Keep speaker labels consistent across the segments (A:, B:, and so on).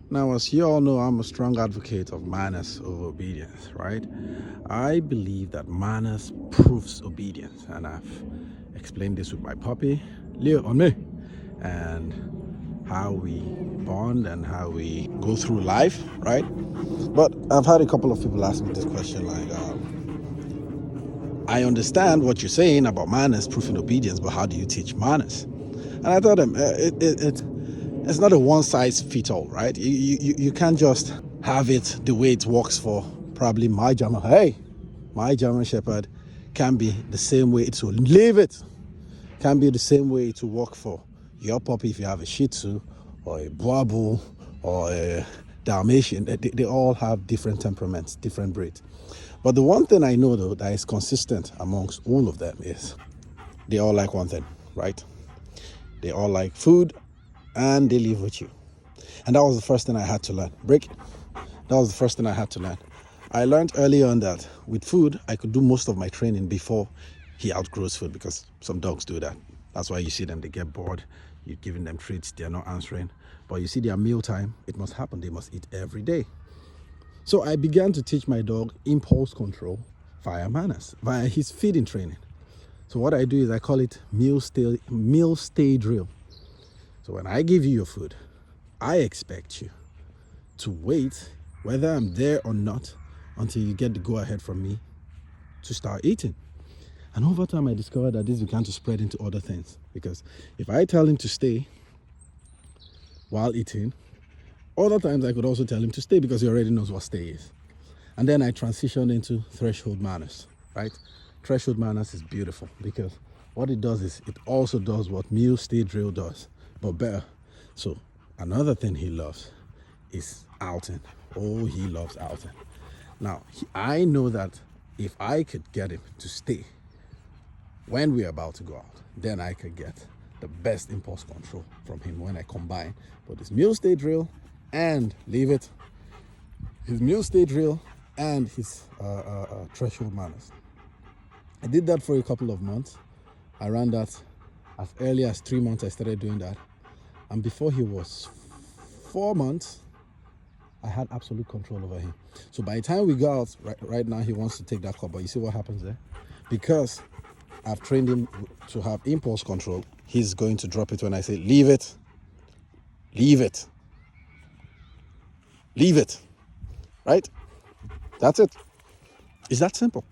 A: Now, as you all know, I'm a strong advocate of manners over obedience, right? I believe that manners proves obedience, and I've explained this with my puppy, Leo, on me, and how we bond and how we go through life, right? But I've had a couple of people ask me this question like, I understand what you're saying about manners proving obedience, but how do you teach manners? And I told them, it's not a one size fits all, right? You can't just have it the way it works for probably my German. Hey, my German Shepherd can be the same way it will leave it. Can be the same way to work for your puppy if you have a Shih Tzu or a Boabu or a Dalmatian. They all have different temperaments, different breeds. But the one thing I know though that is consistent amongst all of them is they all like one thing, right? They all like food and they live with you. And that was the first thing I had to learn. Break. That was the first thing I had to learn. I learned early on that with food, I could do most of my training before he outgrows food, because some dogs do that. That's why you see them, they get bored. You're giving them treats, they're not answering. But you see their meal time, it must happen. They must eat every day. So I began to teach my dog impulse control via manners, via his feeding training. So what I do is I call it meal stay drill. So when I give you your food, I expect you to wait, whether I'm there or not, until you get the go-ahead from me to start eating. And over time, I discovered that this began to spread into other things. Because if I tell him to stay while eating, other times I could also tell him to stay because he already knows what stay is. And then I transitioned into threshold manners, right? Threshold manners is beautiful because what it does is it also does what meal stay drill does, but better. So another thing he loves is outing. Oh, he loves outing. Now, I know that if I could get him to stay when we're about to go out, then I could get the best impulse control from him when I combine both his meal stay drill and leave it, his meal stay drill and his threshold manners. I did that for a couple of months. I ran that as early as 3 months. I started doing that. And before he was 4 months, I had absolute control over him. So by the time we go out, right now, he wants to take that cup. But you see what happens there? Because I've trained him to have impulse control, he's going to drop it when I say, leave it, leave it, leave it, right? That's it. It's that simple.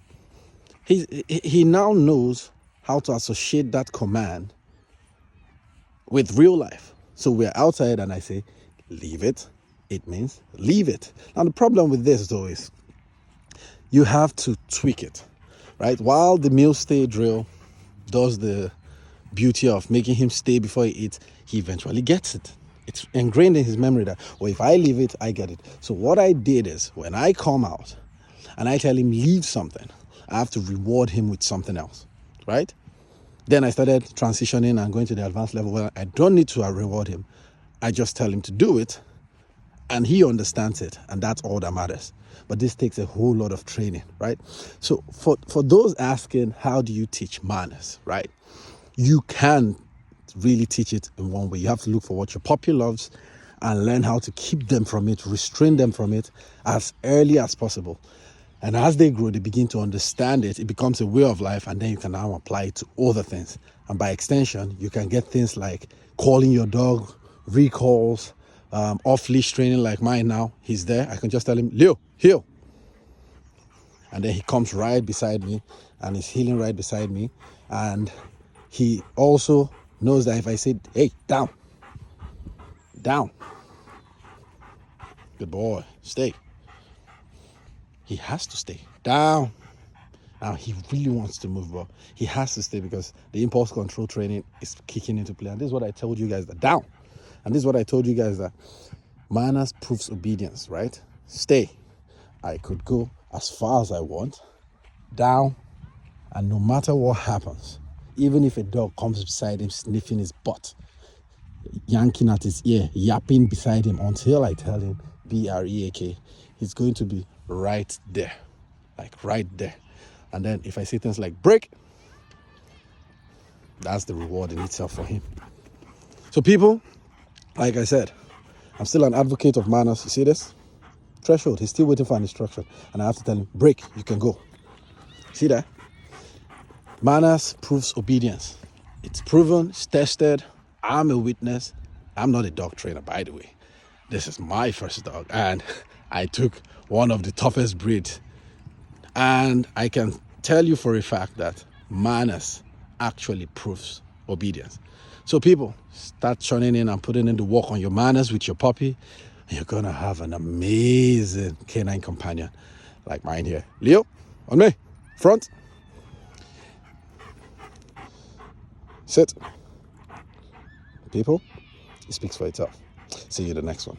A: He now knows how to associate that command with real life. So we're outside and I say, leave it. It means leave it. Now the problem with this though is you have to tweak it, right? While the meal stay drill does the beauty of making him stay before he eats, he eventually gets it. It's ingrained in his memory that, well, if I leave it, I get it. So what I did is when I come out and I tell him leave something, I have to reward him with something else, right? Then I started transitioning and going to the advanced level where I don't need to reward him. I just tell him to do it and he understands it, and that's all that matters. But this takes a whole lot of training, right? So for those asking, how do you teach manners, right? You can really teach it in one way. You have to look for what your puppy loves and learn how to keep them from it, restrain them from it as early as possible. And as they grow, they begin to understand it. It becomes a way of life, and then you can now apply it to other things. And by extension, you can get things like calling your dog, recalls, off-leash training like mine now. He's there. I can just tell him, Leo, heel. And then he comes right beside me and is healing right beside me. And he also knows that if I say, hey, down, down, good boy, stay, he has to stay down. Now he really wants to move, but he has to stay because the impulse control training is kicking into play. And this is what I told you guys, that down. And this is what I told you guys, that manners proves obedience, right? Stay. I could go as far as I want, down, and no matter what happens, even if a dog comes beside him sniffing his butt, yanking at his ear, yapping beside him until I tell him BREAK, he's going to be right there, like right there. And then if I say things like break, that's the reward in itself for him. So people, like I said, I'm still an advocate of manners. You see this? Threshold. He's still waiting for an instruction. And I have to tell him, break, you can go. See that? Manners proves obedience. It's proven, it's tested. I'm a witness. I'm not a dog trainer, by the way. This is my first dog, and I took one of the toughest breeds. And I can tell you for a fact that manners actually proves obedience. So people, start churning in and putting in the work on your manners with your puppy, and you're gonna have an amazing canine companion like mine here. Leo, on me, front. Sit. People, it speaks for itself. See you in the next one.